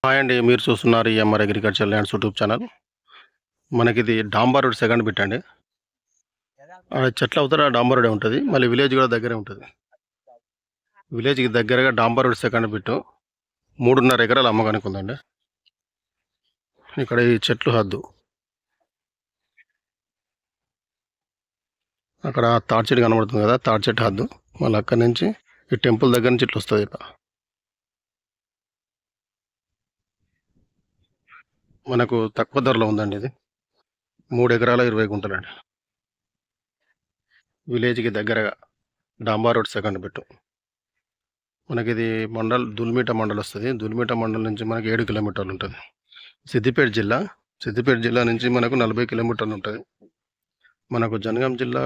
Hi అండి. మీరు చూస్తున్నారు EMR agriculture lands YouTube channel. మనకిది డాంబర్ రోడ్ సెకండ్ బిట్ అండి. చెట్ల అవతల డాంబర్ రోడే ఉంటుంది. మళ్ళీ విలేజ్ కూడా దగ్గరే ఉంటుంది. విలేజ్కి దగ్గరగా డాంబర్ రోడ్ సెకండ్ బిట్ 3.5 ఎకరాలు అమ్మకానికి ఉందండి. ఇక్కడ ఈ చెట్లు హద్దు. అక్కడ తాడి చెట్టు కనబడుతుంది కదా, తాడి చెట్టు హద్దు. మళ్ళీ అక్కడి నుంచి ఈ టెంపుల్ దగ్గర నుంచి ఇట్లా వస్తుంది. ఇట్లా మనకు తక్కువ ధరలో ఉందండి. ఇది 3 ఎకరాల 20 గుంటలండి. విలేజ్కి దగ్గరగా డాంబర్ రోడ్ సెకండ్ బిట్. మనకి ఇది దుల్మిట మండల్ వస్తుంది. దుల్మిట మండల్ నుంచి మనకి 7 కిలోమీటర్లు ఉంటుంది. సిద్దిపేట జిల్లా నుంచి మనకు 40 కిలోమీటర్లు ఉంటుంది. మనకు జనగాం జిల్లా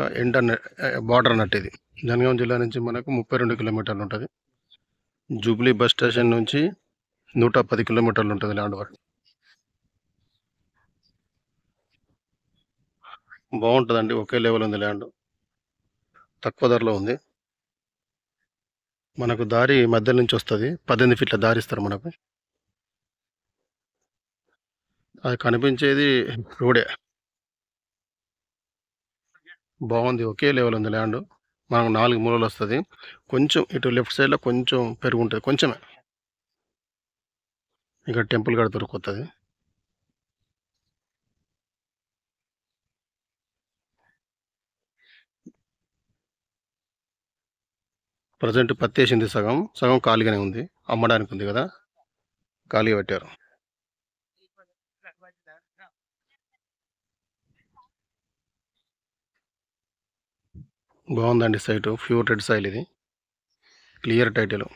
బార్డర్ అన్నట్టు. ఇది జనగాం జిల్లా నుంచి మనకు 32 కిలోమీటర్లు ఉంటుంది. జూబ్లీ బస్ స్టేషన్ నుంచి 110 కిలోమీటర్లు ఉంటుంది ల్యాండ్ వరకు. బాగుంటుందండి. ఒకే లెవెల్ ఉంది ల్యాండ్, తక్కువ ధరలో ఉంది. మనకు దారి మధ్య నుంచి వస్తుంది. 18 ఫీట్ల దారి ఇస్తారు మనకు. అది కనిపించేది రోడే. బాగుంది, ఒకే లెవెల్ ఉంది ల్యాండ్. మనకు 4 మూలలు వస్తుంది. కొంచెం ఇటు లెఫ్ట్ సైడ్లో కొంచెం పెరుగు ఉంటుంది, కొంచెమే. ఇక్కడ టెంపుల్ కడుతురు కొత్తది. ప్రజెంట్ పత్తి వేసింది, సగం సగం ఖాళీగానే ఉంది. అమ్మడానికి ఉంది కదా, ఖాళీ పెట్టారు. బాగుందండి సైటు. ప్యూర్ రెడ్ సాయిల్, ఇది క్లియర్ టైటిల్.